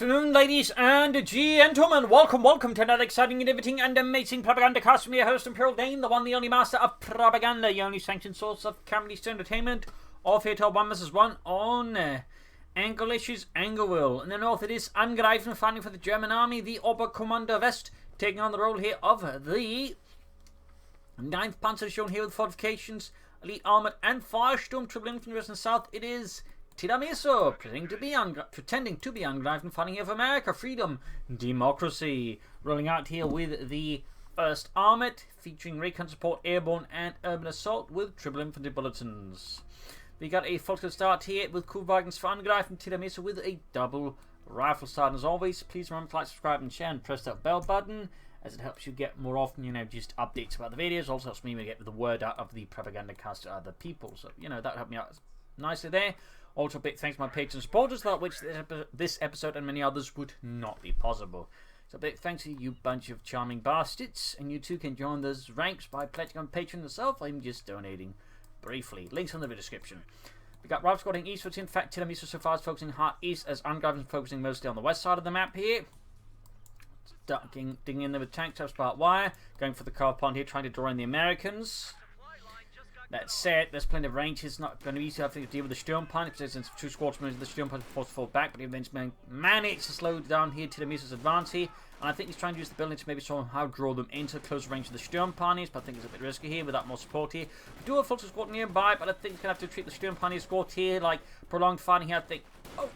afternoon, ladies and gentlemen. Welcome to another exciting, innovating, and amazing Propagandacast from your host, Imperial Dane, the one, the only master of propaganda, the only sanctioned source of comedy entertainment, of here till 1 vs. 1 on English's Angoville. In the north, it is Angreifenv fighting for the German army, the Oberkommando West, taking on the role here of the 9th Panzer, shown here with Fortifications, Elite Armored, and Firestorm Triple Infantry. In the south, it is Tiramisu, pretending to be Angreifenv, fighting here for America, freedom, democracy. Rolling out here with the 1st Armored, featuring recon support, airborne, and urban assault with triple infantry bulletins. We got a full start here with Coh2 for Angreifenv, Tiramisu with a double rifle start. And as always, please remember to like, subscribe, and share, and press that bell button, as it helps you get more often, just updates about the videos. Also helps me get the word out of the Propagandacast to other people. So, that helped me out nicely there. Also, a big thanks to my patron supporters, without which this episode and many others would not be possible. So, a big thanks to you bunch of charming bastards. And you too can join those ranks by pledging on Patreon yourself. I'm just donating briefly. Links in the video description. We got Ralph squatting eastwards. In fact, Tiramisu so far is focusing hard east, as Angreifenv focusing mostly on the west side of the map here. Digging in there with tanks, up spark wire. Going for the car pond here, trying to draw in the Americans. That said, there's plenty of range. It's not going to be easy, I think, to deal with the Sturmplan. Because since 2 squads moving the Sturmplan forced to fall back, but he eventually managed to slow down here Tiramisu's advance here. And I think he's trying to use the building to maybe somehow draw them into close range of the Sturmpanies, but I think it's a bit risky here without more support here. We do have a full squad nearby, but I think he's going to have to treat the Sturmpani squad here like prolonged fighting here. I think,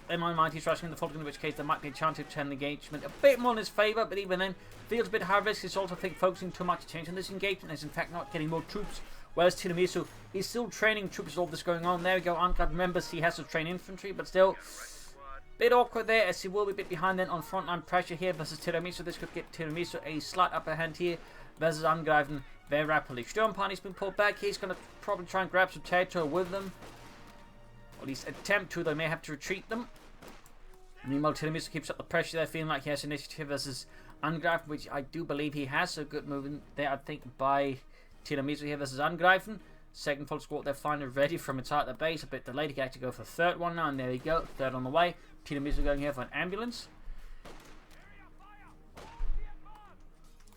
in my mind, he's rushing the Fulton, in which case there might be a chance to turn the engagement a bit more in his favour, but even then, feels a bit high risk. He's also, I think, focusing too much attention on this engagement, and is in fact not getting more troops. Whereas Tiramisu is still training troops with all this going on. There we go. Angreifenv remembers he has to train infantry, but still bit awkward there, as he will be a bit behind then on frontline pressure here versus Tiramisu. This could get Tiramisu a slight upper hand here versus Angreifenv very rapidly. Sturmpani's been pulled back. He's going to probably try and grab some territory with them. Or at least attempt to. They may have to retreat them. Meanwhile, Tiramisu keeps up the pressure there, feeling like he has initiative versus Angreifenv, which I do believe he has. So good moving there, I think, by Tiramisu here versus Angreifenv. Second full squad, they're finally ready from inside the base. A bit delayed. He can actually go for third one now, and there we go. Third on the way. Tiramisu going here for an ambulance.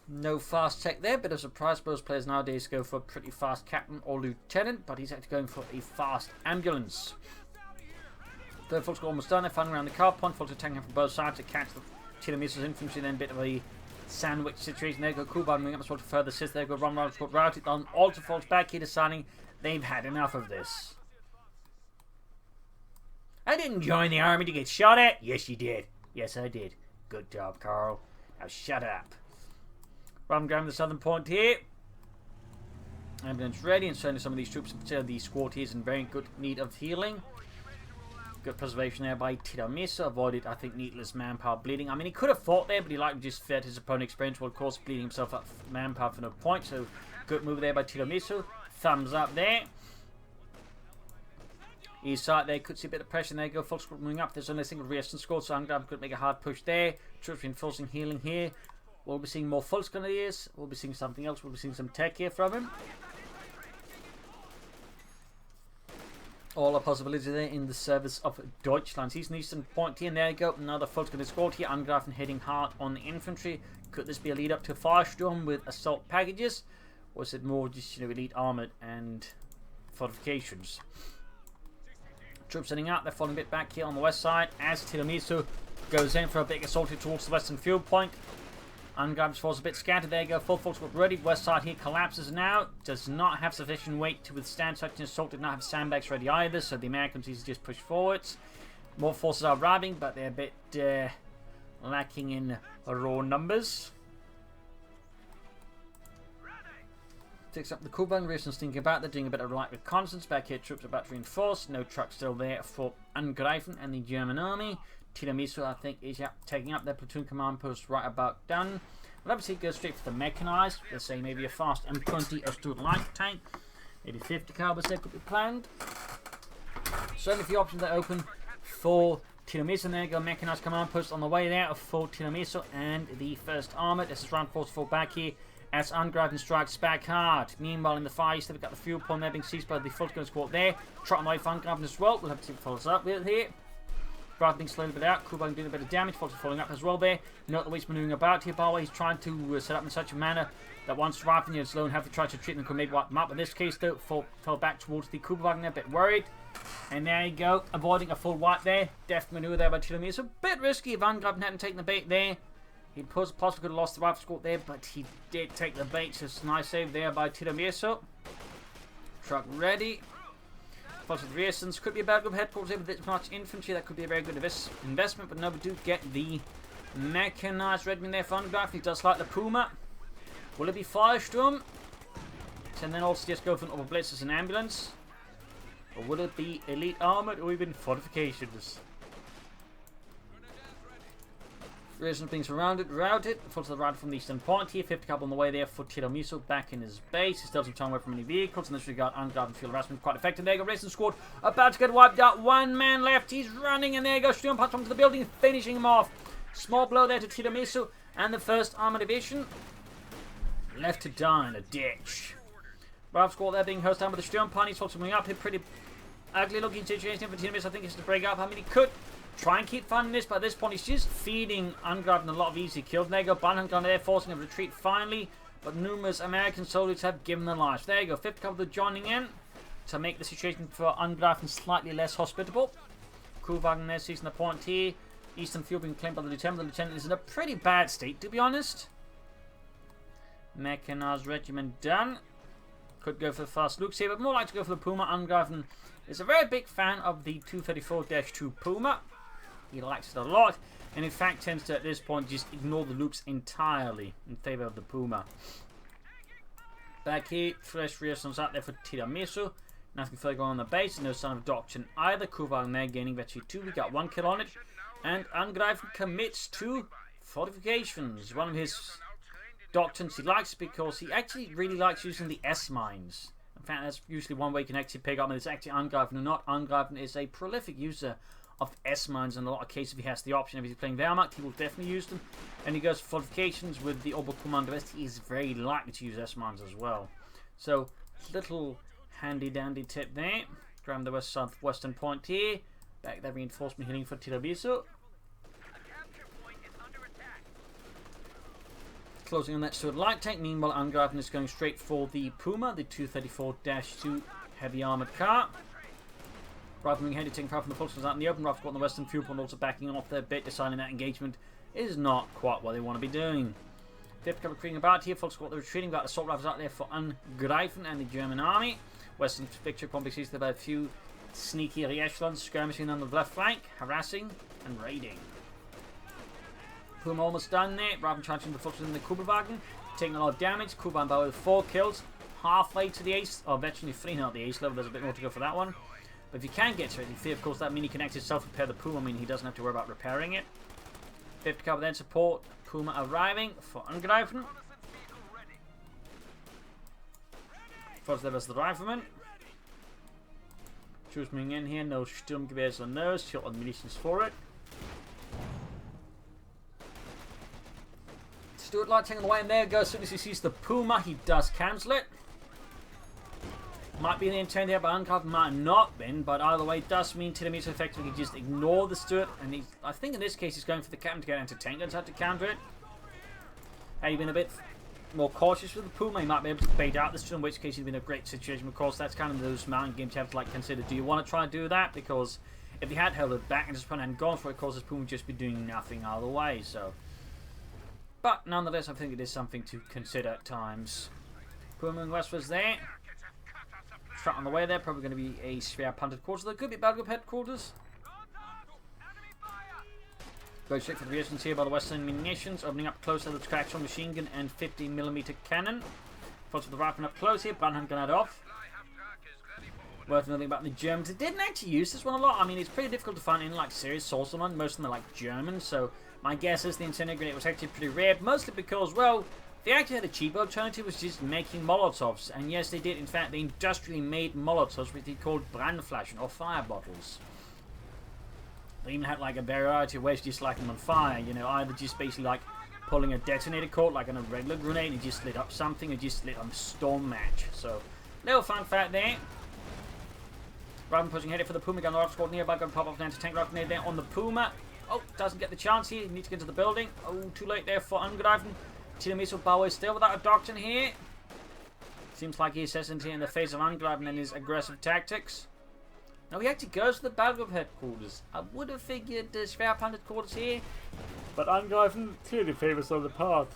No fast tech there, bit of surprise. Most players nowadays go for a pretty fast captain or lieutenant, but he's actually going for a fast ambulance. Third full squad almost done. They're fighting around the car point. Full attacking from both sides to catch the Tiramisu's infantry. Then a bit of a sandwich situation. There go Coh2 moving up as well to further assist. There go Ron squad routed on. Also falls back here, deciding they've had enough of this. I didn't join the army to get shot at. Yes, you did. Yes, I did. Good job, Carl. Now shut up. Ron grabbing the southern point here. Ambulance ready, and certainly some of these troops, in particular the squad here, is in very good need of healing. Good preservation there by Tiramisu. Avoided, I think, needless manpower bleeding. I mean, he could have fought there, but he likely just fed his opponent experience. Well, of course, bleeding himself up manpower for no point. So, good move there by Tiramisu. Thumbs up there. East side there, could see a bit of pressure. There you go, full squad moving up. There's only a single resistance squad, so Angreifenv could make a hard push there. Troops reinforcing healing here. We'll be seeing more full squad. We'll be seeing something else. We'll be seeing some tech here from him. All a possibility there in the service of Deutschland. He's an eastern point here, and there you go. Another full squad here. Angreifenv hitting hard on the infantry. Could this be a lead up to Firestorm with assault packages? Or is it more just, elite armored and fortifications? Troops heading out. They're falling a bit back here on the west side as Tiramisu goes in for a big assault towards the western field point. Angreifenv falls a bit scattered. There you go. Full squad ready. West side here collapses now. Does not have sufficient weight to withstand such an assault. Did not have sandbags ready either. So the Americans just push forwards. More forces are arriving, but they're a bit lacking in raw numbers. Picks up the Coh2. Reasons thinking about. They're doing a bit of light reconnaissance. Back here, troops are about to reinforce. No truck still there for Angreifenv and the German army. Tiramisu, I think, is taking up their platoon command post right about done. We'll obviously go straight for the mechanized. Let's say maybe a fast M20 or Stuart light tank. Maybe 50 calibers there could be planned. Certainly a few options are open for Tiramisu. And there you go, mechanized command post on the way there for Tiramisu and the 1st Armoured. This is round force fall back here as Angreifenv strikes back hard. Meanwhile, in the far east, we've got the fuel pond there being seized by the full squad there. Trot on the way for Angreifenv as well. We'll have to see what follows up with here. Bradley slowly a bit out. Coh2 doing a bit of damage. Force falling up as well there. Not the way he's maneuvering about here, by the way. He's trying to set up in such a manner that once Raven and Sloan have to try to treat them, could maybe wipe them up. In this case, though, fell back towards the Coh2, a bit worried. And there you go, avoiding a full wipe there. Deft maneuver there by Tiramisu. A bit risky if Angreifenv hadn't taken the bait there. He possibly could have lost the rifle squad there, but he did take the bait. So it's a nice save there by Tiramisu. Truck ready. Plus with Reasons, could be a bad group headquarters here with this much infantry. That could be a very good investment, but no, we do get the mechanized regiment there for Angreifenv. He does like the Puma. Will it be Firestorm? And then also just go for an Upper Blitz as an ambulance? Or will it be Elite Armored or even Fortifications? Reasons being surrounded, routed. Full to the right from the eastern point here. 50 cap on the way there for Tiramisu back in his base. He's still some time away from any vehicles. In this regard, Angreifenv field harassment quite effective. There you go, Racing Squad about to get wiped out. One man left. He's running, and there you go. Sturm punch onto the building, finishing him off. Small blow there to Tiramisu and the 1st Armored Division. Left to die in a ditch. Rifle Squad there being hosed down with the Sturm punch. He's coming up here. Pretty ugly looking situation for Tiramisu. I think he's to break up. I mean, he could try and keep funding this, but at this point he's just feeding Angreifenv a lot of easy kills. There you go, Banhan gun there, forcing a retreat finally, but numerous American soldiers have given their lives. There you go, 5th couple joining in to make the situation for Angreifenv slightly less hospitable. Coh2 there seizing the point here. Eastern field being claimed by the lieutenant. The lieutenant is in a pretty bad state, to be honest. Mechanized regiment done. Could go for the fast looks here, but more like to go for the Puma. Angreifenv is a very big fan of the 234-2 Puma. He likes it a lot, and in fact tends to, at this point, just ignore the loops entirely in favour of the Puma. Back here, fresh reasons out there for Tiramisu. Nothing further going on the base, and no sign of doctrine either. Coh2 there gaining virtually 2. We got 1 kill on it, and Angreifenv commits to fortifications. One of his doctrines he likes because he actually really likes using the S-mines. In fact, that's usually one way you can actually pick up, and it's actually Angreifenv or not. Angreifenv is a prolific user of S-mines in a lot of cases. If he has the option, if he's playing Wehrmacht, he will definitely use them. And he goes for fortifications with the Oberkommandowist. He is very likely to use S-mines as well. So, little handy-dandy tip there. Grab the west-southwestern point here. Back there, reinforcement hitting for Tiramisu. Closing on that sword light tank. Meanwhile, Angreifenv is going straight for the Puma, the 234-2 heavy armored car. Rifleman headed taking fire from the forces out in the open. Rifle on the western fuel point also backing off their bit, deciding that engagement is not quite what they want to be doing. 5th cover creeping about here. Full squad retreating. Got assault rifles out there for Angreifen and the German army. Western picture probably sees about a few sneaky echelons skirmishing on the left flank, harassing and raiding. Puma almost done there. Raven charging the forces in the Coh2, taking a lot of damage. Coh2 by with 4 kills, halfway to the ace, or virtually 3 not the ace level. There's a bit more to go for that one. But if you can get to it, you feel, of course, that means he can actually self-repair the Puma. I mean, he doesn't have to worry about repairing it. 5th cover then support. Puma arriving for Angreifen. First there was the rifleman. Choosing in here. No Sturmgewehrs or no. Shot on munitions for it. Stuart Light taking away, and there goes. As soon as he sees the Puma, he does cancel it. Might be the intent here, but Angreifenv might not been. But either way, it does mean Tiramisu effectively just ignore the Stuart. And I think in this case, he's going for the captain to get into tank guns, had to counter it. Had he been a bit more cautious with the Puma, he might be able to bait out the Stuart, in which case he'd been in a great situation. Of course, that's kind of those mountain games you have to like consider. Do you want to try and do that? Because if he had held it back and just hadn't gone for it, of course, his Puma would just be doing nothing either way. So, but nonetheless, I think it is something to consider at times. Puma and West was there. Truck on the way there, probably going to be a spare punted quarters. There could be Belgium headquarters. Go straight for the reasons here by the Western munitions, opening up closer to the actual machine gun and 50mm cannon. Folks with the rifle up close here, Brandhand gun off. Worth nothing about the Germans. It didn't actually use this one a lot. I mean, it's pretty difficult to find in like serious source one. Most of them are like German, so my guess is the incendiary grenade was actually pretty rare, mostly because, well, they actually had a cheaper alternative, was just making Molotovs. And yes, they did. In fact, they industrially made Molotovs, which they called Brandflaschen, or fire bottles. They even had like a variety of ways to just light them on fire. You know, either just basically like pulling a detonator cord, like on a regular grenade, and just lit up something, or just lit on a storm match. So, little fun fact there. Raven pushing ahead for the Puma. Got the squad nearby. Going to pop off an anti-tank rocket grenade there on the Puma. Oh, doesn't get the chance here. Needs to get into the building. Oh, too late there for Angreifen. Tiramisu Bauer still without a doctrine here. Seems like he's hesitant in the face of Angreifen and his aggressive tactics. Now he actually goes to the Battlegroup headquarters. I would have figured the Schwerpunkt headquarters here, but Angreifen clearly favours other paths.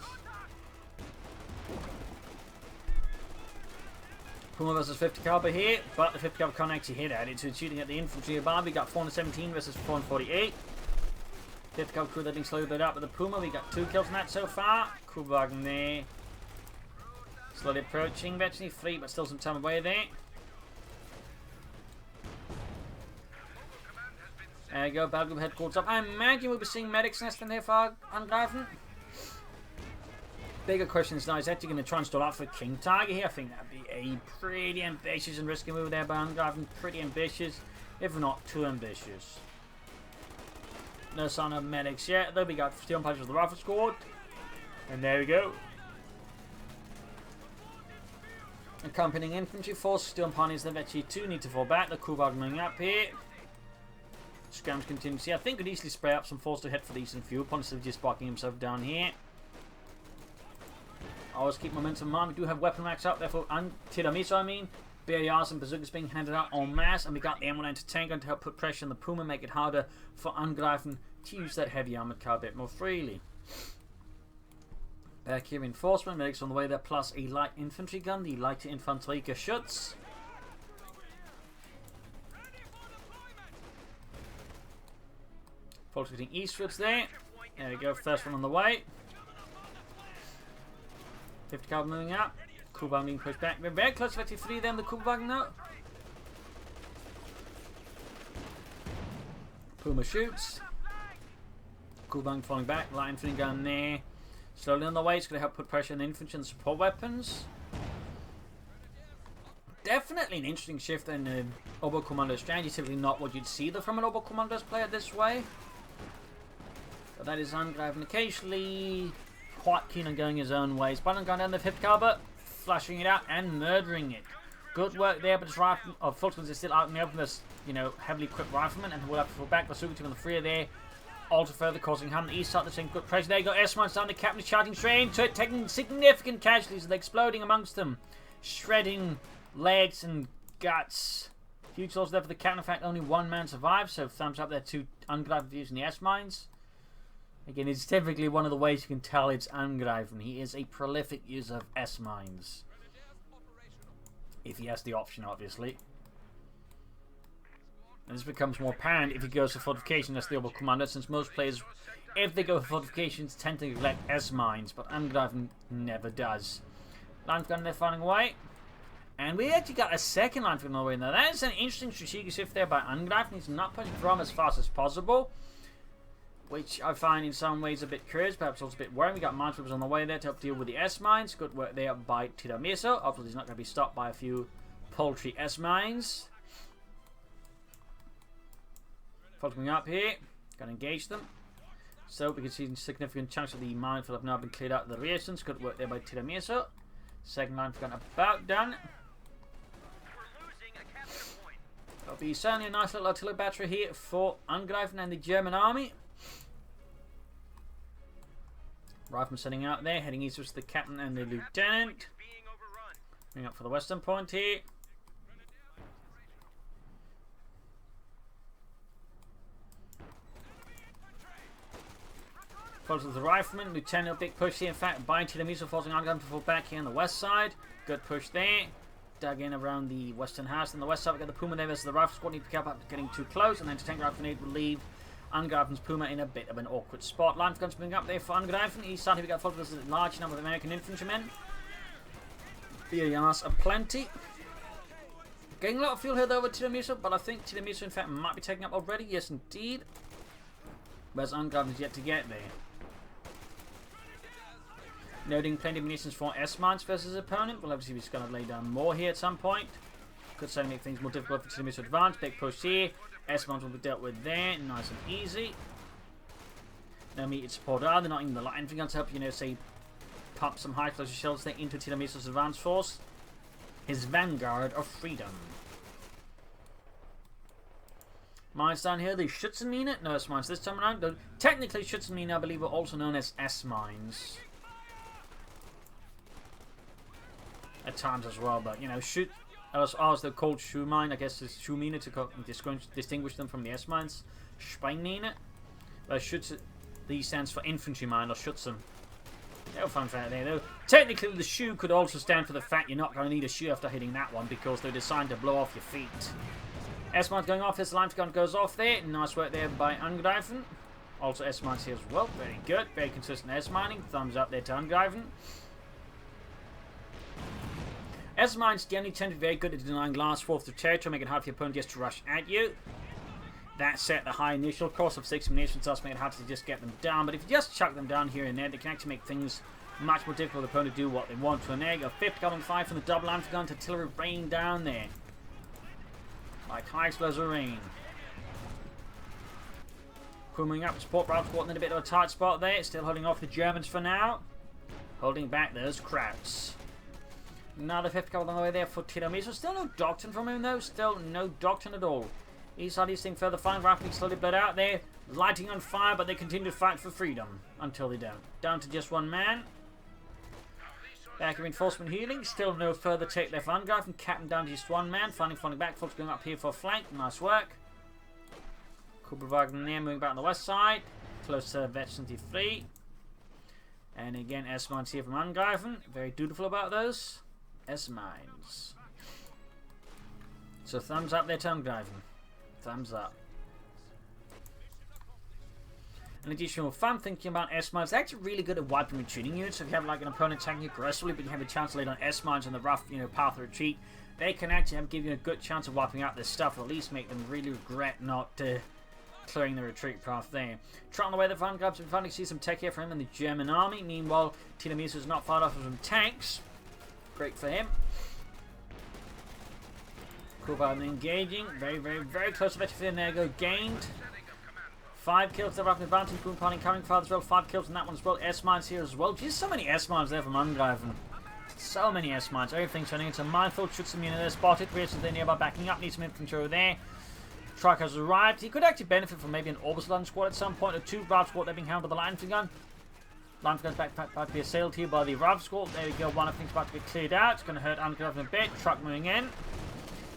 Puma versus 50 caliber here, but the 50 caliber can't actually hit at it, so it's shooting at the infantry above. We got 417 versus 448. 50 caliber crew that being slowly built up with the Puma. We got 2 kills on that so far. Kuhwagen there. Slowly approaching, eventually 3, but still some time away there. There you go, Battlegroup headquarters up. I imagine we'll be seeing medics nesting here for Angreifen. Bigger question is now, is actually going to try and stall out for King Tiger here? I think that'd be a pretty ambitious and risky move there by Angreifen. Pretty ambitious, if not too ambitious. No sign of medics yet, though. We got steel punches of the rifle squad. And there we go. Accompanying infantry force, steel ponies, the Vetchi 2 need to fall back. The Kuhwagen moving up here. Scrams continue to see. I think could easily spray up some force to head for the Eastern Fuel Point instead of just blocking himself down here. Always keep momentum on. We do have weapon racks up there for Tiramisu, I mean. BARs and bazookas being handed out en masse, and we got the M1 tank to help put pressure on the Puma, make it harder for Angreifen to use that heavy armored car a bit more freely. Back here, reinforcement, medics on the way there, plus a light infantry gun, the light infantry Geschütz. Folks getting eastwards there. There we go, first one on the way. 50 caliber moving up. Kuhwagen being pushed back. We're very close to 53 then, the Kuhwagen now. Puma shoots. Kuhwagen falling back. Light infantry gun there. Slowly on the way. It's going to help put pressure on the infantry and support weapons. Definitely an interesting shift in the Oberkommando strategy. Typically not what you'd see from an Oberkommandos player this way. But that is Angreifen occasionally quite keen on going his own ways. But I'm going down the 50 caliber, flashing it out and murdering it. Good work there, but his rifle of Volksman's is still out in the open. This, heavily equipped rifleman, and we'll have to fall back. Bazooka team on the free there. Alter further, causing harm. The east side, the same good pressure. There you go. S-Mines down. The captain is charging straight into it, taking significant casualties. They're exploding amongst them, shredding legs and guts. Huge loss there for the captain. In fact, only one man survived, so thumbs up there to Angreifen using the S-Mines. Again, it's typically one of the ways you can tell it's Angreifen. He is a prolific user of S-Mines. If he has the option, obviously. And this becomes more apparent if he goes for fortification as the Oberkommando, since most players, if they go for fortifications, tend to neglect S-Mines, but Angreifen never does. Line gun there finding away. And we actually got a second line from away now. That is an interesting strategic shift there by Angreifen. He's not pushing from as fast as possible, which I find in some ways a bit curious, perhaps also a bit worrying. We got minesweepers on the way there to help deal with the S-Mines. Good work there by Tiramisu. Obviously he's not going to be stopped by a few paltry S-Mines. Following up here, going to engage them. So we can see significant chunks of the minefield have now been cleared out of the reasons. Good work there by Tiramisu. Second line gun about done. There'll be certainly a nice little artillery battery here for Angreifen and the German army. Rifleman setting out there, heading eastwards to the captain and the lieutenant. Coming up for the western point here. Follows with the rifleman, lieutenant, big push here. In fact, by Tiramisu, forcing Angreifen to fall back here on the west side. Good push there. Dug in around the western house. On the west side, we got the Puma there versus the rifle squad. Need to pick up getting too close, and then to tank rifle will leave Angreifen's Puma in a bit of an awkward spot. Line of guns moving up there for Angreifen. East side, we got followed with a large number of American infantrymen. BARs aplenty. Getting a lot of fuel here though with Tiramisu, but I think Tiramisu in fact might be taking up already. Yes, indeed. Whereas Angreifen's yet to get there. Noting plenty of munitions for S-Mines versus his opponent. Well, obviously, we're just going to lay down more here at some point. Could certainly make things more difficult for Tiramisu to advance. Big push here. S-Mines will be dealt with there. Nice and easy. No immediate support. They're not even the light infantry guns to help, say, pump some high explosive shells there into Tiramisu's advance force. His vanguard of freedom. Mines down here, the Schützenmine. No, S mines this time around. Though, technically, Schützenmine, I believe, are also known as S mines. At times as well, but, you know, as the called shoe mine, I guess it's shoe mine to distinguish them from the S mines. Speinmine. But these stands for infantry mine or Schützen. No fun fact there though. Technically the shoe could also stand for the fact you're not going to need a shoe after hitting that one because they're designed to blow off your feet. S-mines going off, his line gun goes off there. Nice work there by Angreifen. Also S-mines here as well. Very good. Very consistent S-mining. Thumbs up there to Angreifen. S-mines generally tend to be very good at denying last fourth of territory, making it hard for your opponent just to rush at you. That set, the high initial cost of 6 munitions does make it hard to just get them down, but if you just chuck them down here and there, they can actually make things much more difficult for the opponent to do what they want to an egg. A 50 gun on 5 from the double gun to artillery rain down there. Like high explosive rain. Moving up, support route squad in a bit of a tight spot there. Still holding off the Germans for now. Holding back those Krauts. Another 50 gun on the way there for Tiramisu. Still no doctrine from him though. Still no doctrine at all. East side, thing further firing, rapidly slowly bled out there. Lighting on fire, but they continue to fight for freedom. Until they don't. Down to just one man. Back of reinforcement healing. Still no further take left Angreifen. Captain down to just one man. Falling back. Folks going up here for a flank. Nice work. Kubelwagen there moving back on the west side. Close to Vet 73. And again, S-mines here from Angreifen. Very dutiful about those. S-mines. So thumbs up there to Angreifen. Thumbs up. An additional fun thinking about S-mines, they're actually really good at wiping retreating units. So if you have like an opponent attacking aggressively, but you have a chance to lay down S-mines on the rough, path of retreat, they can actually give you a good chance of wiping out this stuff, or at least make them really regret not clearing the retreat path there. Trotting away the vanguards, we finally see some tech here for him in the German army. Meanwhile, Tiramisu is not far off of some tanks. Great for him. Kubelwagen engaging. Very, very, very close to Veteran there. Go gained. 5 kills there after advancing. Boom Parting coming further as well. 5 kills on that one as well. S-mines here as well. Just so many S-mines there from Angreifen. So many S-mines. Everything's turning into minefield. Schützenmine there spotted. Rears there nearby backing up. Needs some infantry over there. Truck has arrived. He could actually benefit from maybe an orbital squad at some point. Or 2 Rav squad. They're being handled by the line gun. Line gun's about to be assailed here by the Rav squad. There we go. One of things about to be cleared out. It's going to hurt Angreifen a bit. Truck moving in.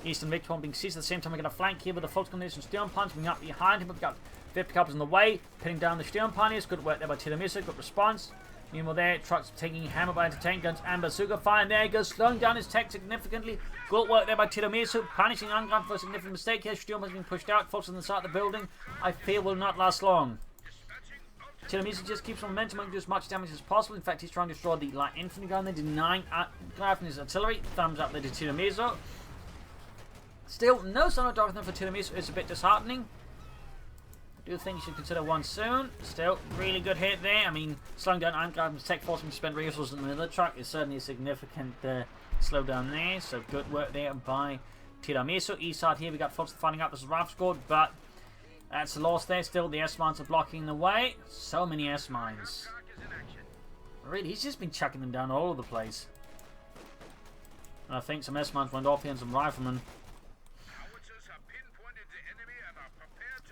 Eastern Victor being seized at the same time. We're going to flank here with the Volkskontinental Sturmpans moving up behind him. We've got 50 couples in the way, pinning down the Sturmpaniers. Good work there by Tiramisu. Good response. Meanwhile, there, trucks taking hammer by anti-tank guns and bazooka fire. And there he goes, slowing down his tech significantly. Good work there by Tiramisu, punishing Angreifen for a significant mistake here. Sturm has been pushed out. Folks on the side of the building, I fear, will not last long. Tiramisu just keeps momentum and do as much damage as possible. In fact, he's trying to destroy the light infantry gun. They're denying Angreifen his artillery. Thumbs up there to Tiramisu. Still, no sign of doctrine for Tiramisu. It's a bit disheartening. I do think you should consider one soon. Still, really good hit there. I mean, slowing down Angreifen's tech force and spent resources in the middle of the truck is certainly a significant slowdown there. So good work there by Tiramisu. East side here, we got folks finding out this is Rav squad, but that's a loss there. Still, the S-mines are blocking the way. So many S-mines. Really, he's just been chucking them down all over the place. And I think some S-mines went off here and some riflemen.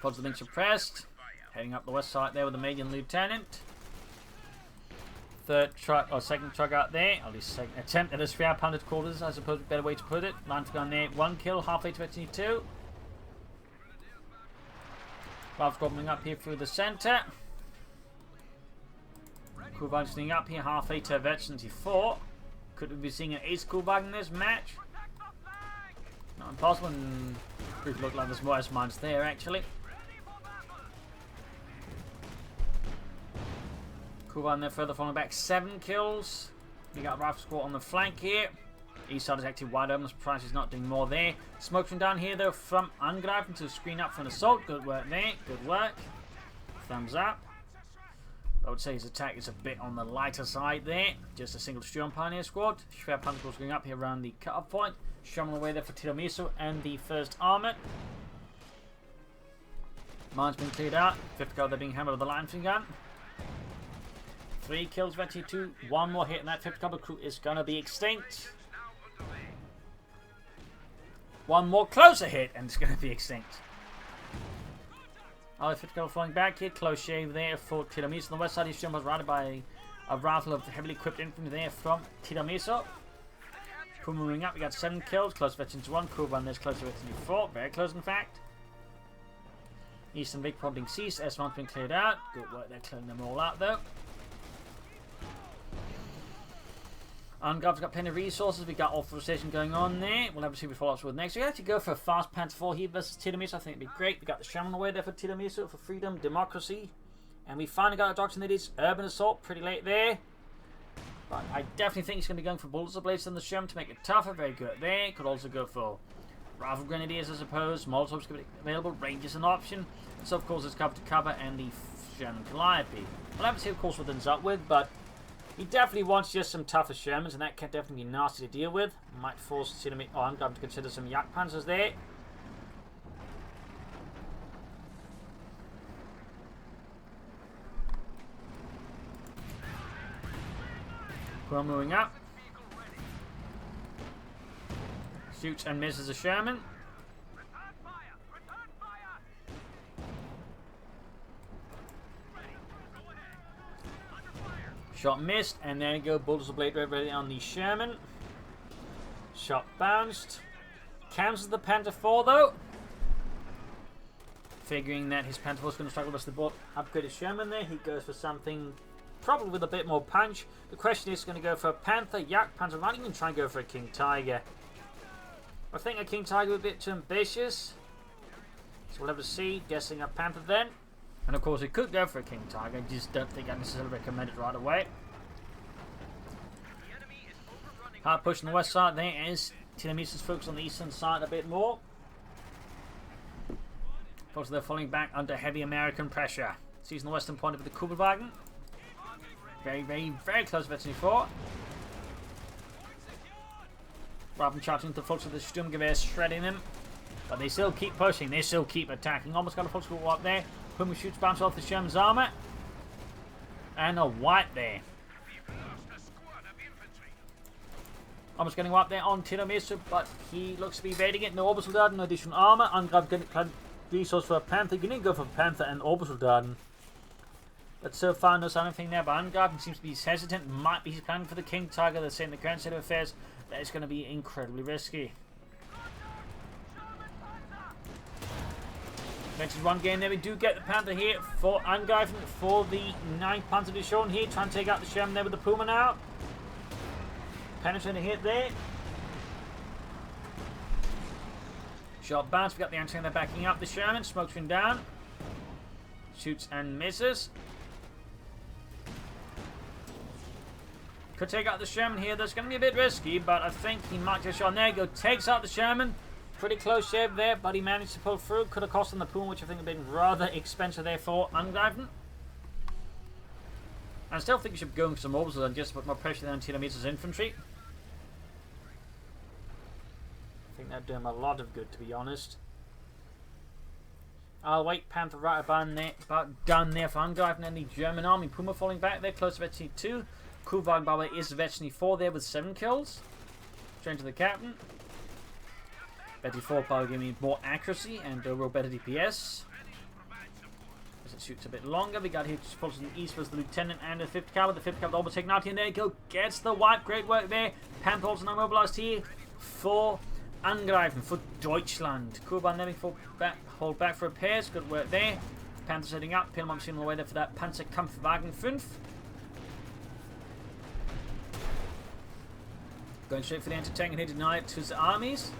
Pods are being suppressed. Heading up the west side there with the Median Lieutenant. Third truck, or second truck out there. At least second attempt at a 300 quarters, I suppose, a better way to put it. Line gun there, 1 kill, halfway to 22. Rav coming up here through the center. Kubelwagen sneaking up here, halfway to Vet 74. Could we be seeing an ace Kubelwagen in this match? Not impossible, and it look like there's more S-mines there actually. Kubelwagen there further falling back, 7 kills. We got Rav squad on the flank here. East side is actually wide open. I'm surprised he's not doing more there. Smoke from down here though from Angreifen to screen up for an assault. Good work there. Good work. Thumbs up. I would say his attack is a bit on the lighter side there. Just a single Sturmpanier squad. Schwer Panzercorps going up here around the cut-off point. Shoving away there for Tiramisu and the first armor. Mine's been cleared out. 50 gold, they're being hammered with the line gun. 3 kills, 22. 1 more hit, and that 50 gold crew is going to be extinct. 1 more closer hit, and it's going to be extinct. Our 50 caliber flying back here. Close shave there for Tiramisu. On the west side, his Sherman was routed by a rattle of heavily equipped infantry there from Tiramisu. Puma moving up. We got 7 kills. Close veterans 1. Cool one. There's close veterans 4. Very close, in fact. Eastern Big prompting ceased. S1's been cleared out. Good work there, clearing them all out, though. Angoville's got plenty of resources. We got authorization going on there. We'll have to see what follow-ups with next. We actually go for a fast Panther 4 here versus Tiramisu. I think it'd be great. We got the Shaman away there for Tiramisu for freedom, democracy. And we finally got a doctrine that is urban assault. Pretty late there. But I definitely think he's going to be going for bullets ablaze on the Shaman to make it tougher. Very good there. Could also go for Rifle Grenadiers, I suppose. Molotovs could be available. Range is an option. So, of course, it's cover to cover and the Sherman Calliope. We'll have to see, of course, what ends up with, but he definitely wants just some tougher Shermans, and that can definitely be nasty to deal with. Might force Tiramisu. Oh, I'm going to consider some Yak Panzers there. We're moving up. Shoots and misses a Sherman. Shot missed, and there you go. Bulldozer blade ready on the Sherman. Shot bounced. Cancels the Panther 4 though. Figuring that his Panther 4 is going to struggle with the ball. Upgraded Sherman there. He goes for something probably with a bit more punch. The question is going to go for a Panther, Yak Panther. Might even try and go for a King Tiger. I think a King Tiger would be a bit too ambitious. So we'll have to see. Guessing a Panther then. And of course, it could go for a King Tiger. I just don't think I necessarily recommend it right away. Hard push on the west side there is Tiramisu's focus on the eastern side a bit more. Of course, they're falling back under heavy American pressure. Seizing the western point of the Kugelwagen. Very, very, very close veteran 4. Rather than charging into the folks with the Sturmgewehr, shredding them. But they still keep pushing, they still keep attacking. Almost got a folks up there. Puma shoots bounce off the Sherman's armor. And a white there. Almost getting wiped there on Tiramisu, but he looks to be evading it. No Obersoldaten, no additional armor. Angreifenv resource for a Panther. You need to go for Panther and Obersoldaten. But so far, no sign of anything there. But Angreifenv seems to be hesitant. Might be planning for the King Tiger. They're saying the current state of affairs that is going to be incredibly risky. Mentioned one game there. We do get the Panther here for Angreifenv for the 9th Panzer Division here. Trying to take out the Sherman there with the Puma now. Penetrating hit there. Shot bounce. We got the antenna backing up the Sherman. Smoke screen down. Shoots and misses. Could take out the Sherman here. That's going to be a bit risky, but I think he might get a shot. There you go. Takes out the Sherman. Pretty close shave there, but he managed to pull through. Could have cost him the Puma, which I think would have been rather expensive there for Angreifenv. I still think you should be going for some orbitals and just put more pressure on Tiramisu's infantry. I think that'd do him a lot of good, to be honest. I'll wait. Panther right about done there for Angreifenv and the German army. Puma falling back there, close to Veterinary 2. Kugelwagen, by the way, is Veterinary 4 there with 7 kills. Straight to the captain. Betty 4 power giving me more accuracy and overall better DPS. As it shoots a bit longer, we got here to follows in the east was the lieutenant and the 5th caliber. The 5th caliber almost taken out here. And there you go. Gets the wipe. Great work there. Panther also now mobilized here for Angreifen for Deutschland. Kuban letting hold back for repairs. Good work there. Panther setting up. Pillman machine on the way there for that Panzerkampfwagen 5. Going straight for the anti-tank and he denied to his armies.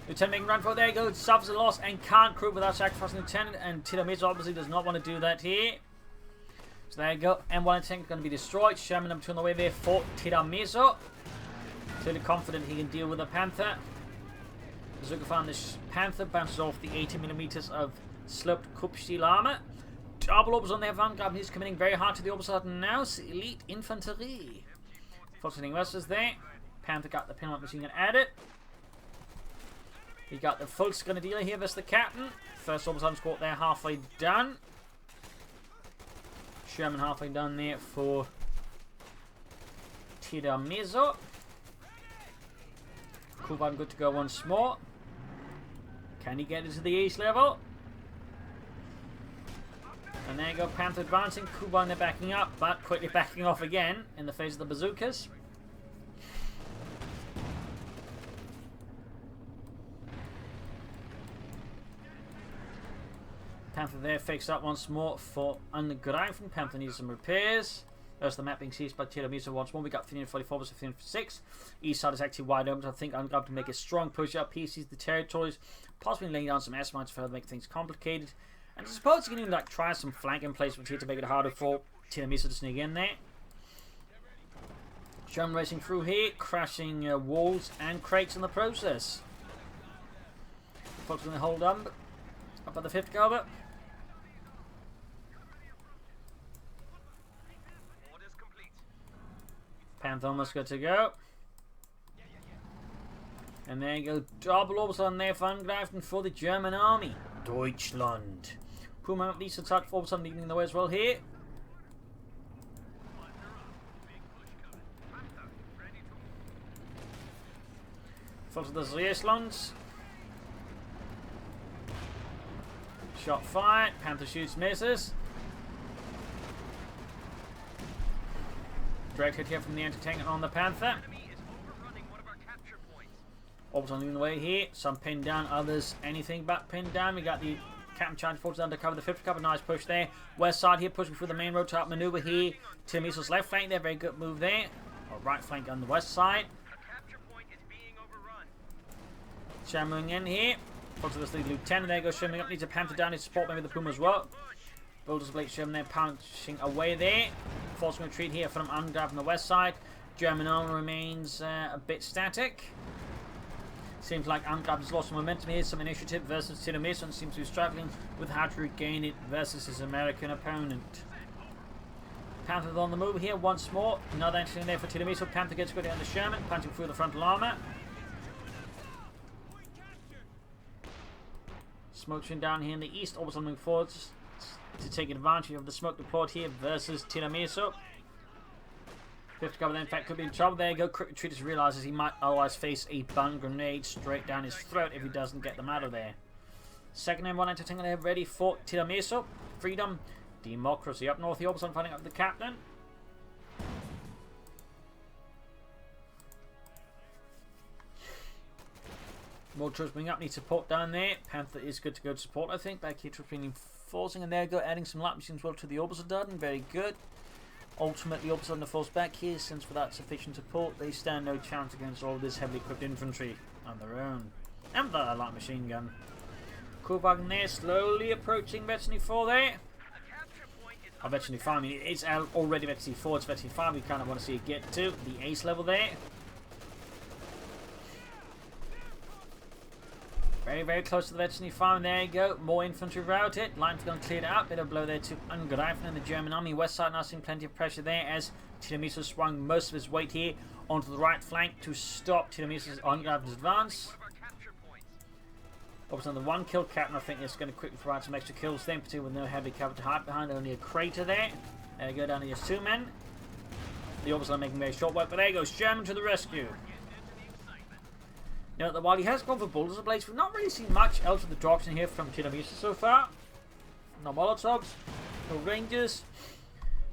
Lieutenant making run for it. There you go. Suffers a loss and can't crew without sacrificing Lieutenant. And Tiramisu obviously does not want to do that here. So there you go. M1 tank going to be destroyed. Sherman number 2 on the way there for Tiramisu. Clearly confident he can deal with the Panther. Zucker found this Panther bounces off the 80mm of sloped Kupfsteel armor. Double orbs on their vanguard. He's committing very hard to the Obersoldaten now. Elite Infanterie. Fortificating West is there. Panther got the pinlock machine gun added. We got the full Grenadier here versus the captain. First Obersoldaten squad there halfway done. Sherman halfway done there for Tiramisu. Kuban good to go once more. Can he get it to the ace level? And there you go, Panther advancing. Kuban they're backing up, but quickly backing off again in the face of the bazookas. Panther there fixed up once more for Angreifenv. Panther needs some repairs. There's the map being seized by Tiramisu once more. We got 344 versus 346. East side is actually wide open. So I think Angreifenv to make a strong push up. He sees the territories, possibly laying down some S-mines to further make things complicated. And I suppose you can even like try some flanking placements here to make it harder for Tiramisu to sneak in there. German racing through here, crashing walls and crates in the process. Folks going to hold up at the 5th cover. Panther almost good to go. And there you go, double orbs on there for Angreifenv for the German army. Deutschland. Puma at least attack orbs on leading the way as well here. Folks of the Zeeslands. Shot fired. Panther shoots, misses. Direct hit here from the anti-tank on the Panther. Orbs on the way here. Some pinned down, others anything but pinned down. We got the Captain Charge Forces undercover, the 5th cover. Nice push there. West side here, pushing through the main road to outmaneuver here. Tiramisu's left flank there, very good move there. Or right flank on the west side. Shammering in here. Folks of this lead Lieutenant. There goes Sherman up. Needs a Panther down. Needs support maybe the Puma as well. Builders Blake Sherman there punching away there. Forcing retreat here from Angreifenv on the west side. German army remains a bit static. Seems like Angreifenv has lost some momentum here. Some initiative versus Tiramisu and seems to be struggling with how to regain it versus his American opponent. Panther on the move here once more. Another entry in there for Tiramisu. Panther gets good on the Sherman, punching through the frontal armor. Smoke train down here in the east. Always moving forwards to take advantage of the smoke deployed here versus Tiramisu. 5th cover then, in fact, could be in trouble. There you go. Quick retreat realizes he might otherwise face a bun grenade straight down his throat if he doesn't get them out of there. Second M1 anti-tank there ready for Tiramisu. Freedom, democracy. Up north, the Orbison finding up the captain. More troops bring up, need support down there. Panther is good to go to support, I think. Back here, troops being forcing, and there you go, adding some light machines well to the Orbison. Very good. Ultimately, Orbison the force back here, since without sufficient support, they stand no chance against all of this heavily equipped infantry on their own. And the light machine gun. Kuban there, slowly approaching Veteran 4 there. Oh, Veteran 5, I mean, it's already Veteran 4, it's Veteran 5, we kind of want to see it get to the ace level there. Very, very close to the Veteran 5, and there you go, more infantry routed. Line's going to clear it out, bit of blow there to Angreifenv and the German army. West side now seeing plenty of pressure there as Tiramisu swung most of his weight here onto the right flank to stop Tiramisu's Angreifenv's advance. Obviously, on the one kill captain, I think it's going to quickly provide some extra kills there, particularly with no heavy cover to hide behind, only a crater there. There you go, down to just 2 men. The Orbison making very short work, but there goes Sherman to the rescue. Now, while he has gone for Bulldozer Blades, we've not really seen much else of the drops in here from Tiramisu so far. No Molotovs, no Rangers,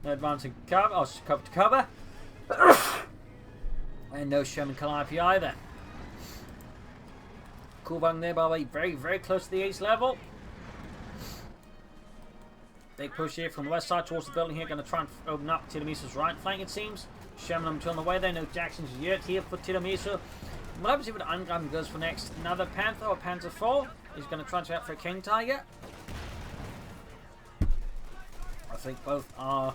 no advancing cover, or cover to cover, and no Sherman Calliope either. Kuban there, by the way, very, very close to the ace level. Big push here from the west side towards the building here, going to try and open up Tiramisu's right flank, it seems. Sherman number 2 on the way there, no Jacksons yet here for Tiramisu. We'll have to see what Angreifenv goes for next. Another Panther or Panther 4. He's going to transfer out for a King Tiger. I think both are...